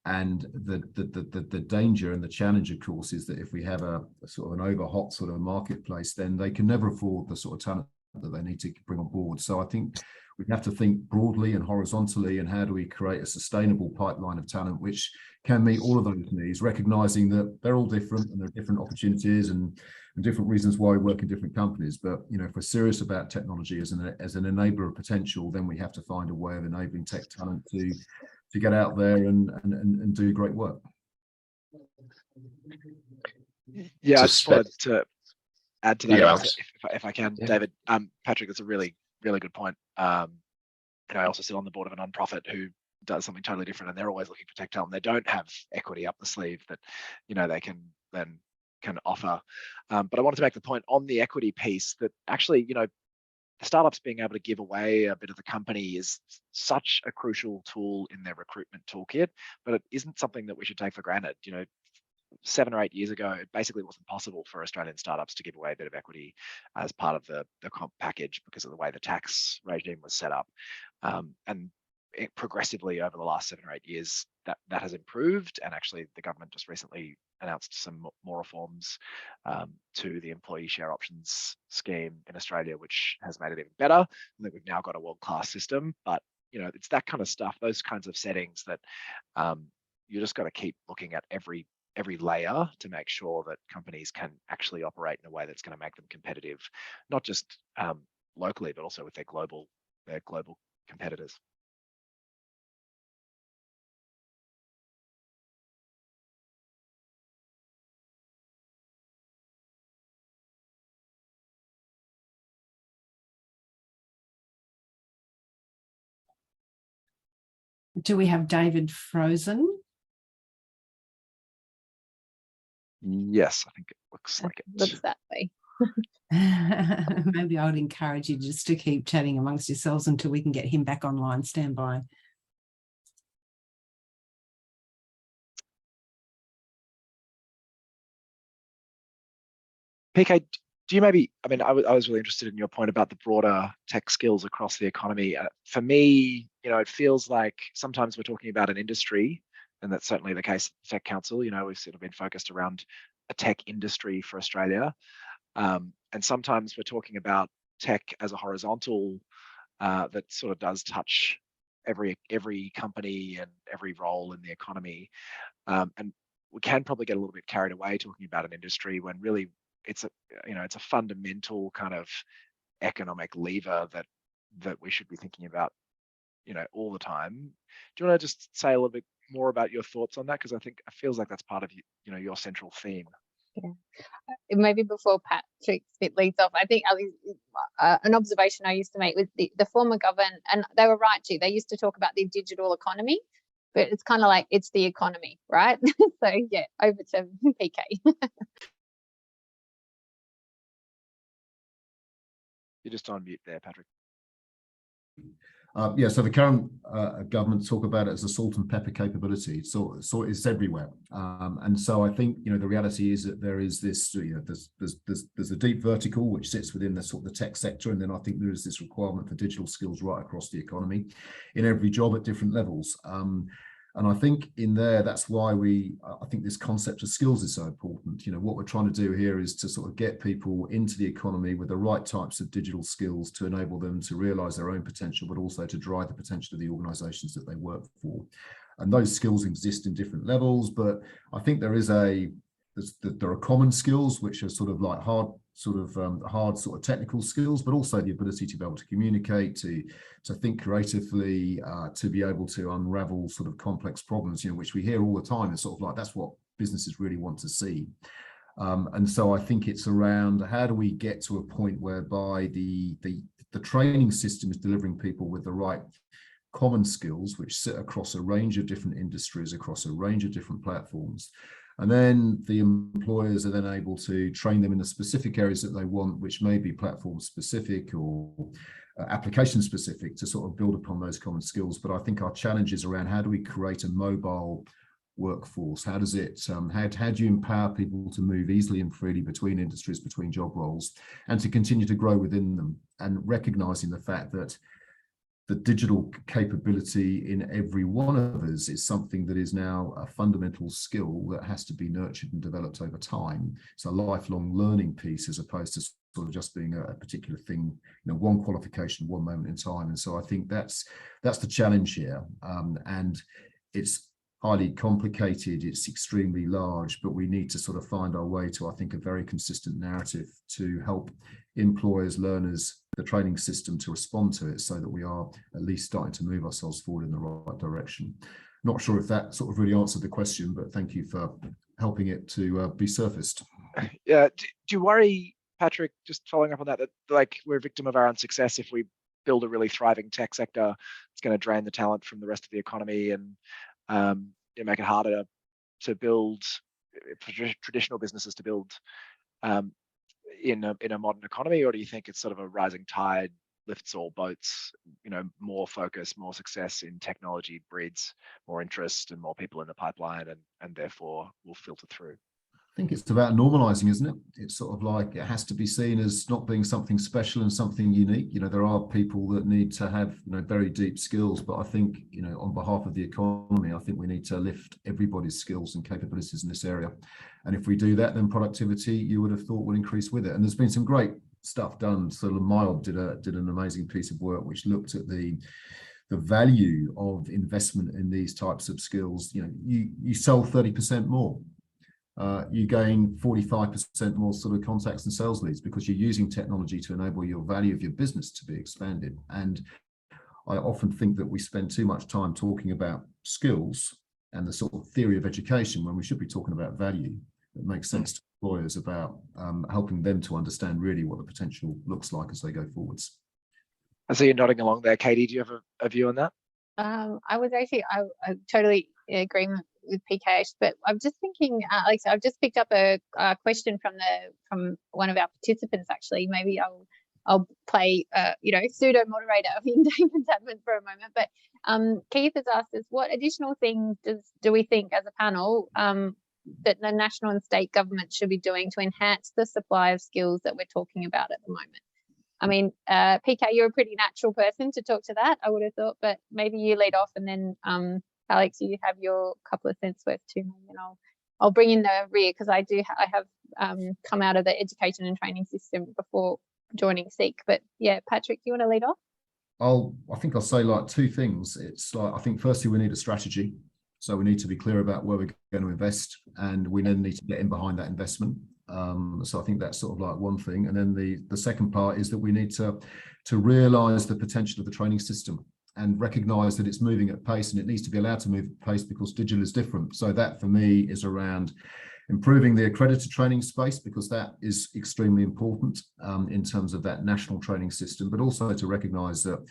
C: And the danger and the challenge, of course, is that if we have a sort of an overhot sort of marketplace, then they can never afford the sort of talent that they need to bring on board. So I think we have to think broadly and horizontally, and how do we create a sustainable pipeline of talent which can meet all of those needs, recognizing that they're all different and there are different opportunities and different reasons why we work in different companies. But if we're serious about technology as an enabler of potential, then we have to find a way of enabling tech talent to get out there and do great work.
D: Yeah, I just wanted to add to that,
B: Yeah,
D: if I can,
B: yeah.
D: David. Patrick, that's a really, really good point. I also sit on the board of a nonprofit who does something totally different, and they're always looking for tech talent. They don't have equity up the sleeve that they can then offer. But I wanted to make the point on the equity piece that actually, startups being able to give away a bit of the company is such a crucial tool in their recruitment toolkit, but it isn't something that we should take for granted. 7 or 8 years ago, it basically wasn't possible for Australian startups to give away a bit of equity as part of the comp package because of the way the tax regime was set up. And progressively over the last 7 or 8 years, that has improved. And actually, the government just recently announced some more reforms to the employee share options scheme in Australia, which has made it even better. I think we've now got a world-class system, but it's that kind of stuff, those kinds of settings that you just got to keep looking at every layer to make sure that companies can actually operate in a way that's going to make them competitive, not just locally, but also with their global competitors.
A: Do we have David frozen?
D: Yes, I think it looks like it.
E: Looks that way.
A: Maybe I would encourage you just to keep chatting amongst yourselves until we can get him back online. Stand by.
D: PK, do you maybe, I was really interested in your point about the broader tech skills across the economy. For me, it feels like sometimes we're talking about an industry, and that's certainly the case at the Tech Council. We've sort of been focused around a tech industry for Australia. And sometimes we're talking about tech as a horizontal that sort of does touch every company and every role in the economy. And we can probably get a little bit carried away talking about an industry when really it's a fundamental kind of economic lever that we should be thinking about all the time. Do you want to just say a little bit more about your thoughts on that? Because I think it feels like that's part of your central theme.
E: Yeah. Maybe before Patrick leads off, I think an observation I used to make with the former government, and they were right too, they used to talk about the digital economy, but it's kind of like it's the economy, right? So yeah, over to PK.
D: You're just on mute there, Patrick.
C: Yeah, so the current government talk about it as a salt and pepper capability. So it's everywhere, and so I think the reality is that there is this there's a deep vertical which sits within the sort of the tech sector, and then I think there is this requirement for digital skills right across the economy, in every job at different levels. And I think in there, that's why I think this concept of skills is so important. What we're trying to do here is to sort of get people into the economy with the right types of digital skills to enable them to realize their own potential, but also to drive the potential of the organizations that they work for. And those skills exist in different levels, but I think there are common skills, which are sort of like hard sort of technical skills, but also the ability to be able to communicate, to think creatively, to be able to unravel sort of complex problems, which we hear all the time. It's sort of like that's what businesses really want to see. And so I think it's around how do we get to a point whereby the training system is delivering people with the right common skills which sit across a range of different industries, across a range of different platforms. And then the employers are then able to train them in the specific areas that they want, which may be platform specific or application specific, to sort of build upon those common skills. But I think our challenge is around how do we create a mobile workforce? How does it, how do you empower people to move easily and freely between industries, between job roles, and to continue to grow within them, and recognizing the fact that the digital capability in every one of us is something that is now a fundamental skill that has to be nurtured and developed over time. It's a lifelong learning piece, as opposed to sort of just being a particular thing, one qualification, one moment in time. And so I think that's the challenge here. And it's highly complicated, it's extremely large, but we need to sort of find our way to, I think, a very consistent narrative to help employers, learners, the training system to respond to it, so that we are at least starting to move ourselves forward in the right direction. Not sure if that sort of really answered the question, but thank you for helping it to be surfaced.
D: Yeah, do you worry, Patrick, just following up on that, that like we're a victim of our own success if we build a really thriving tech sector? It's going to drain the talent from the rest of the economy and make it harder to build, for traditional businesses to build in a modern economy? Or do you think it's sort of a rising tide lifts all boats? More focus, more success in technology breeds more interest and more people in the pipeline, and therefore will filter through.
C: I think it's about normalizing, isn't it? It's sort of like it has to be seen as not being something special and something unique. There are people that need to have very deep skills, but I think on behalf of the economy, I think we need to lift everybody's skills and capabilities in this area. And if we do that, then productivity, you would have thought, will increase with it. And there's been some great stuff done. So MyOb did an amazing piece of work which looked at the value of investment in these types of skills. You sell 30% more. You gain 45% more sort of contacts and sales leads, because you're using technology to enable your value of your business to be expanded. And I often think that we spend too much time talking about skills and the sort of theory of education when we should be talking about value that makes sense to employers, about helping them to understand really what the potential looks like as they go forwards.
D: I see you nodding along there, Kadi. Do you have a view on that?
E: I was actually, I totally agree with PKH, but I'm just thinking, Alex, I've just picked up a question from one of our participants. Actually, maybe I'll play pseudo moderator in David's admin for a moment. But Keith has asked us, what additional things do we think as a panel that the national and state government should be doing to enhance the supply of skills that we're talking about at the moment? I mean, PK, you're a pretty natural person to talk to that, I would have thought, but maybe you lead off, and then Alex, you have your couple of cents worth too, and I'll bring in the rear, because I have come out of the education and training system before joining SEEK. But yeah, Patrick, you want to lead off?
C: I think I'll say like two things. It's like, I think firstly we need a strategy. So we need to be clear about where we're going to invest, and we then need to get in behind that investment. So I think that's sort of like one thing. And then the second part is that we need to realise the potential of the training system and recognise that it's moving at pace, and it needs to be allowed to move at pace because digital is different. So that for me is around improving the accredited training space, because that is extremely important in terms of that national training system, but also to recognise that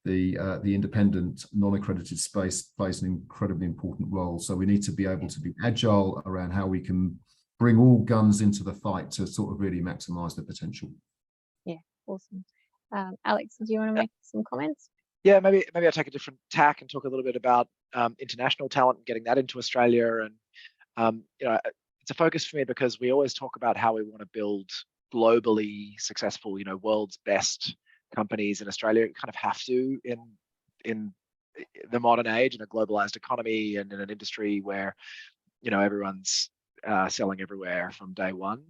C: the independent non-accredited space plays an incredibly important role. So we need to be able to be agile around how we can bring all guns into the fight to sort of really maximise the potential. Yeah,
E: awesome. Alex, do you want to make some comments?
D: Yeah, maybe I'll take a different tack and talk a little bit about international talent and getting that into Australia. And it's a focus for me because we always talk about how we want to build globally successful, world's best companies in Australia. You kind of have to in the modern age, in a globalized economy and in an industry where everyone's selling everywhere from day one.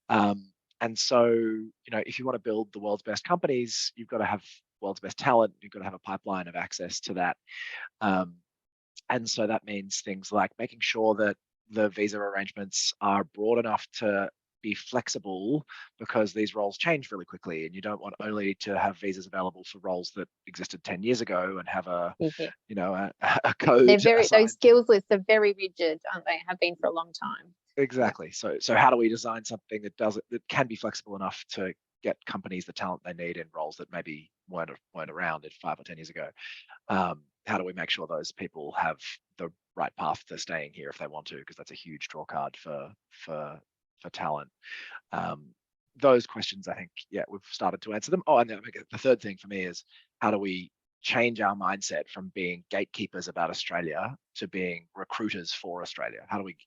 D: And so, if you want to build the world's best companies, you've got to have world's best talent. You've got to have a pipeline of access to that. And so that means things like making sure that the visa arrangements are broad enough to be flexible, because these roles change really quickly, and you don't want only to have visas available for roles that existed 10 years ago and have a code.
E: Those skills lists are very rigid, aren't they? Have been for a long time.
D: Exactly. So how do we design something that can be flexible enough to get companies the talent they need in roles that maybe weren't around 5 or 10 years ago? How do we make sure those people have the right path to staying here if they want to? Because that's a huge draw card for talent. Those questions, I think, yeah, we've started to answer them. Oh, and the third thing for me is, how do we change our mindset from being gatekeepers about Australia to being recruiters for Australia? How do we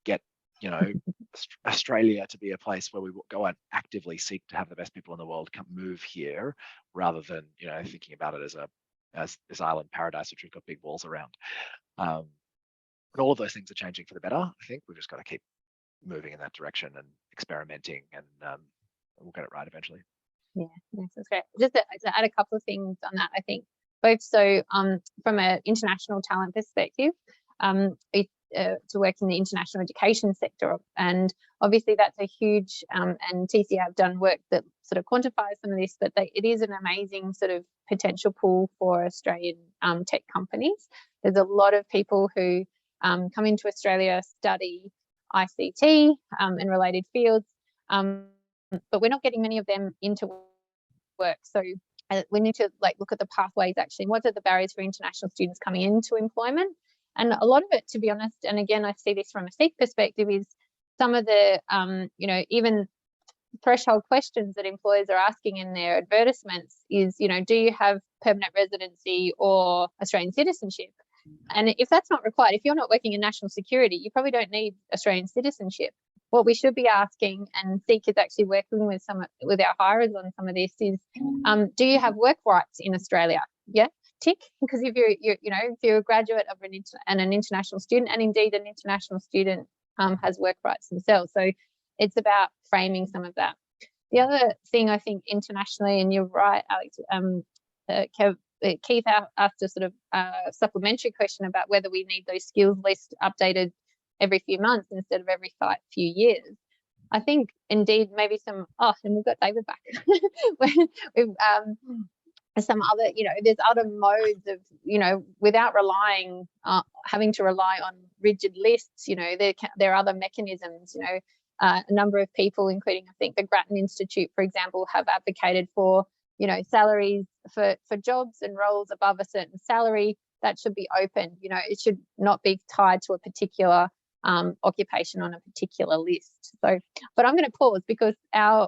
D: get, Australia to be a place where we go and actively seek to have the best people in the world come move here, rather than thinking about it as this island paradise which we've got big walls around. And all of those things are changing for the better. I think we've just got to keep moving in that direction and experimenting, and we'll get it right eventually.
E: Yeah, that's great. Just to add a couple of things on that, I think both from an international talent perspective, to work in the international education sector, and obviously that's a huge and TCA have done work that sort of quantifies some of this, but it is an amazing sort of potential pool for Australian tech companies. There's a lot of people who come into Australia, study ICT and related fields, but we're not getting many of them into work. So we need to look at the pathways actually. What are the barriers for international students coming into employment? And a lot of it, to be honest, and again, I see this from a SEEK perspective, is some of the, even threshold questions that employers are asking in their advertisements is, do you have permanent residency or Australian citizenship? And if that's not required, if you're not working in national security, you probably don't need Australian citizenship. What we should be asking, and SEEK is actually working with our hirers on some of this, is do you have work rights in Australia? Yeah, tick. Because if you're a graduate of an international student, and indeed an international student has work rights themselves. So it's about framing some of that. The other thing I think internationally, and you're right, Alex, Keith asked a sort of supplementary question about whether we need those skills lists updated every few months instead of every few years. I think indeed maybe and we've got David back. We've some other, there's other modes of, without having to rely on rigid lists. There are other mechanisms. A number of people, including I think the Grattan Institute, for example, have advocated for salaries for jobs and roles above a certain salary that should be open. It should not be tied to a particular occupation on a particular list. So, but I'm going to pause because our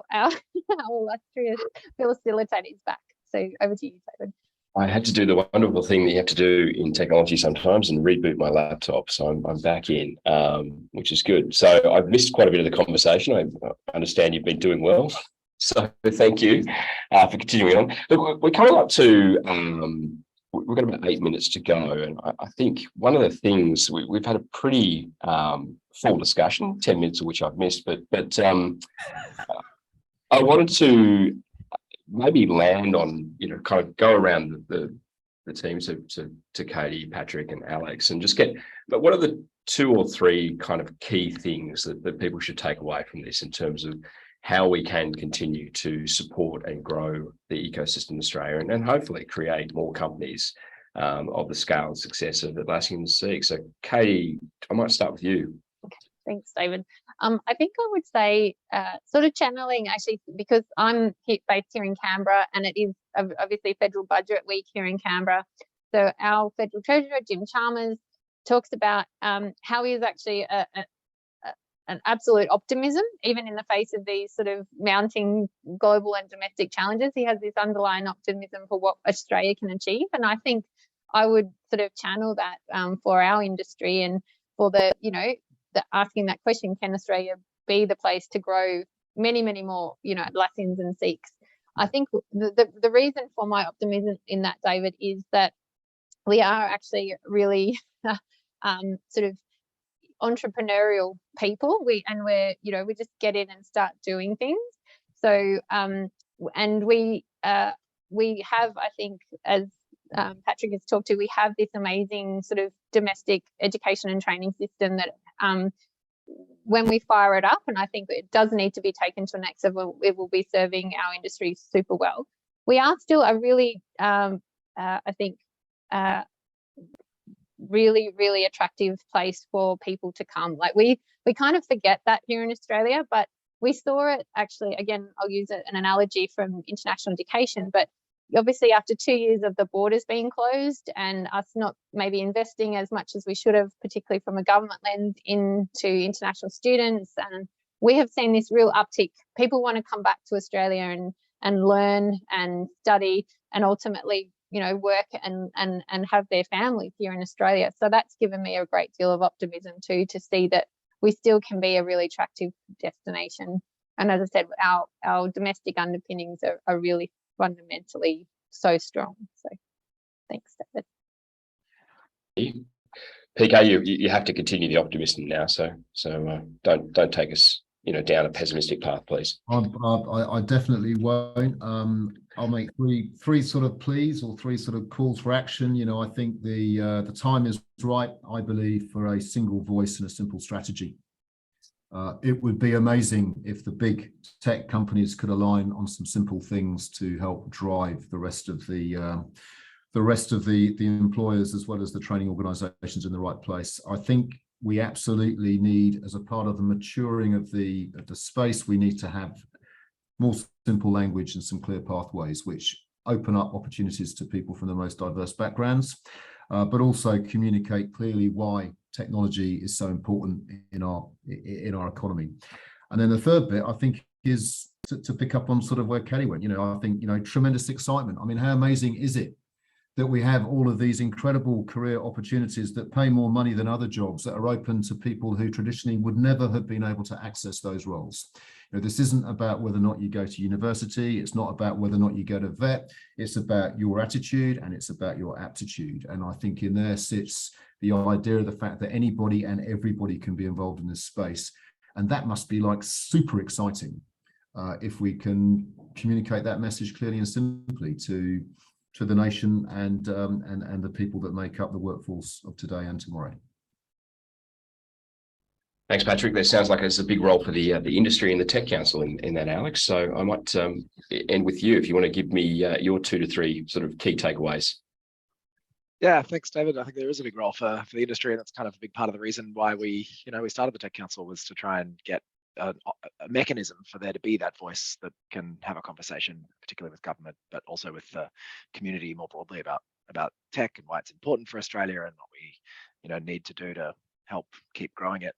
E: illustrious facilitator is back. So over to you, David.
B: I had to do the wonderful thing that you have to do in technology sometimes and reboot my laptop. So I'm back in, which is good. So I've missed quite a bit of the conversation. I understand you've been doing well. So thank you for continuing on. Look, we're coming up to, we've got about 8 minutes to go. And I think one of the things, we've had a pretty full discussion, 10 minutes of which I've missed, but I wanted to maybe land on, kind of go around the teams to Kadi, Patrick and Alex, and just but what are the 2 or 3 kind of key things that people should take away from this in terms of how we can continue to support and grow the ecosystem in Australia and hopefully create more companies of the scale and success of Atlassian and SEEK. So Kadi, I might start with you.
E: Okay, thanks, David. I think I would say sort of channeling actually, because I'm based here in Canberra and it is obviously federal budget week here in Canberra. So our federal treasurer, Jim Chalmers, talks about how he is actually an absolute optimism, even in the face of these sort of mounting global and domestic challenges. He has this underlying optimism for what Australia can achieve. And I think I would sort of channel that for our industry and for the asking that question, can Australia be the place to grow many, many more, Atlassians and SEEKs? I think the reason for my optimism in that, David, is that we are actually really sort of entrepreneurial people. We just get in and start doing things. So and we have, I think, as Patrick has talked to, we have this amazing sort of domestic education and training system that when we fire it up, and I think it does need to be taken to the next level, it will be serving our industry super well. We are still a really, I think, really, really attractive place for people to come. Like we kind of forget that here in Australia, but we saw it actually, again, I'll use an analogy from international education, but obviously after 2 years of the borders being closed and us not maybe investing as much as we should have, particularly from a government lens, into international students, and we have seen this real uptick. People want to come back to Australia and learn and study and ultimately, you know, work and have their families here in Australia. So that's given me a great deal of optimism too, to see that we still can be a really attractive destination. And as I said, our domestic underpinnings are really fundamentally so strong. So thanks, David.
B: PK, you have to continue the optimism now. So don't take us, you know, down a pessimistic path, please.
C: I definitely won't. I'll make three sort of pleas or three sort of calls for action. You know, I think the time is right, I believe, for a single voice and a simple strategy. It would be amazing if the big tech companies could align on some simple things to help drive the rest of the employers as well as the training organizations in the right place. I think we absolutely need, as a part of the maturing of the space, we need to have more simple language and some clear pathways which open up opportunities to people from the most diverse backgrounds, but also communicate clearly why technology is so important in our economy. And then the third bit, I think, is to pick up on sort of where Kadi went. You know, I think, you know, tremendous excitement. I mean, how amazing is it that we have all of these incredible career opportunities that pay more money than other jobs that are open to people who traditionally would never have been able to access those roles. You know, this isn't about whether or not you go to university. It's not about whether or not you go to vet. It's about your attitude and it's about your aptitude. And I think in there sits the idea of the fact that anybody and everybody can be involved in this space. And that must be like super exciting if we can communicate that message clearly and simply to the nation and the people that make up the workforce of today and tomorrow.
B: Thanks, Patrick. That sounds like it's a big role for the industry and the Tech Council in that, Alex. So I might end with you if you want to give me your 2 to 3 sort of key takeaways.
D: Yeah, thanks, David. I think there is a big role for the industry, and that's kind of a big part of the reason why we started the Tech Council, was to try and get a mechanism for there to be that voice that can have a conversation, particularly with government, but also with the community more broadly about tech and why it's important for Australia and what we, you know, need to do to help keep growing it.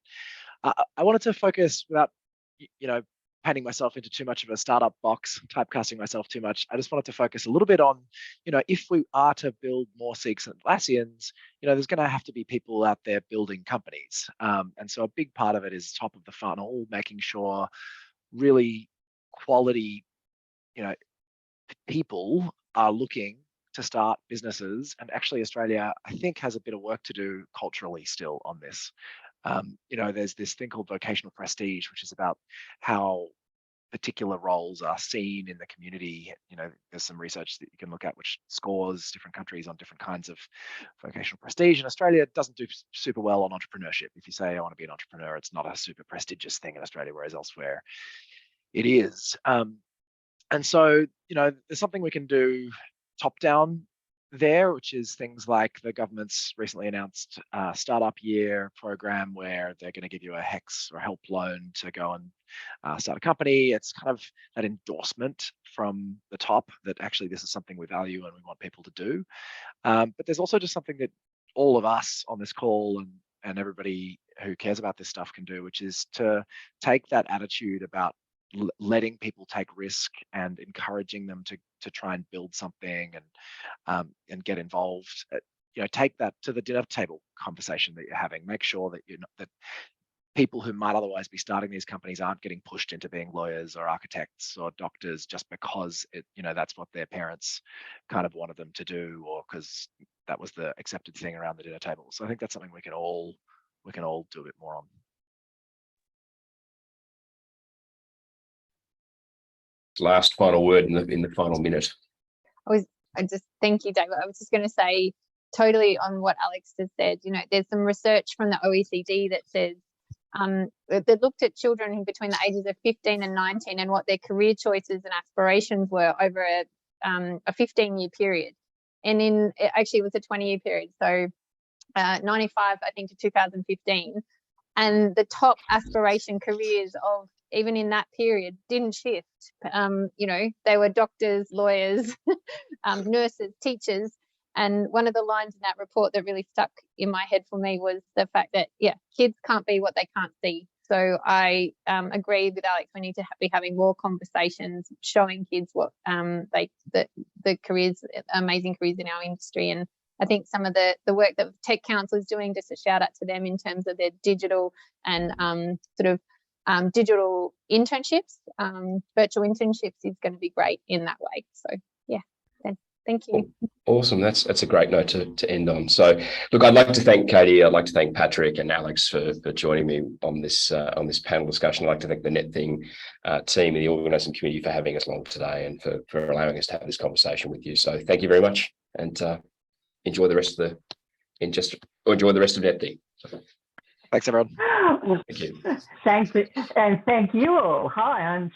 D: I wanted to focus, without, you know, painting myself into too much of a startup box, typecasting myself too much. I just wanted to focus a little bit on, you know, if we are to build more Seeks and Atlassians, you know, there's going to have to be people out there building companies. And so a big part of it is top of the funnel, making sure really quality, you know, people are looking to start businesses. And actually Australia, I think, has a bit of work to do culturally still on this. You know, there's this thing called vocational prestige, which is about how particular roles are seen in the community. You know, there's some research that you can look at which scores different countries on different kinds of vocational prestige. And Australia doesn't do super well on entrepreneurship. If you say, I want to be an entrepreneur, it's not a super prestigious thing in Australia, whereas elsewhere it is. And so, you know, there's something we can do top down there, which is things like the government's recently announced startup year program, where they're going to give you a HEX or help loan to go and start a company. It's kind of that endorsement from the top that actually this is something we value and we want people to do. But there's also just something that all of us on this call and everybody who cares about this stuff can do, which is to take that attitude about letting people take risk and encouraging them to try and build something and get involved. You know, take that to the dinner table conversation that you're having. Make sure that that people who might otherwise be starting these companies aren't getting pushed into being lawyers or architects or doctors just because that's what their parents kind of wanted them to do, or because that was the accepted thing around the dinner table. So I think that's something we can all do a bit more on.
B: Last final word in the final minute.
E: Thank you, David. I was just going to say, totally on what Alex has said. You know, there's some research from the OECD that says that looked at children between the ages of 15 and 19 and what their career choices and aspirations were over a 15-year period, and actually it was a 20-year period. So 95, I think, to 2015. And the top aspiration careers of even in that period didn't shift. You know, they were doctors, lawyers, nurses, teachers. And one of the lines in that report that really stuck in my head for me was the fact that, kids can't be what they can't see. So I agree with Alex. We need to be having more conversations, showing kids what the careers, amazing careers in our industry. And I think some of the work that Tech Council is doing, just a shout out to them in terms of their digital and digital internships, virtual internships, is going to be great in that way. So thank you.
B: Awesome. That's a great note to end on. So look, I'd like to thank Kadi, I'd like to thank Patrick and Alex for joining me on this panel discussion. I'd like to thank the NetThing team and the organising community for having us along today and for allowing us to have this conversation with you. So thank you very much, and enjoy the rest of NetThing.
D: Thanks, everyone.
B: Thank you.
F: Thanks, and thank you all. Hi, I'm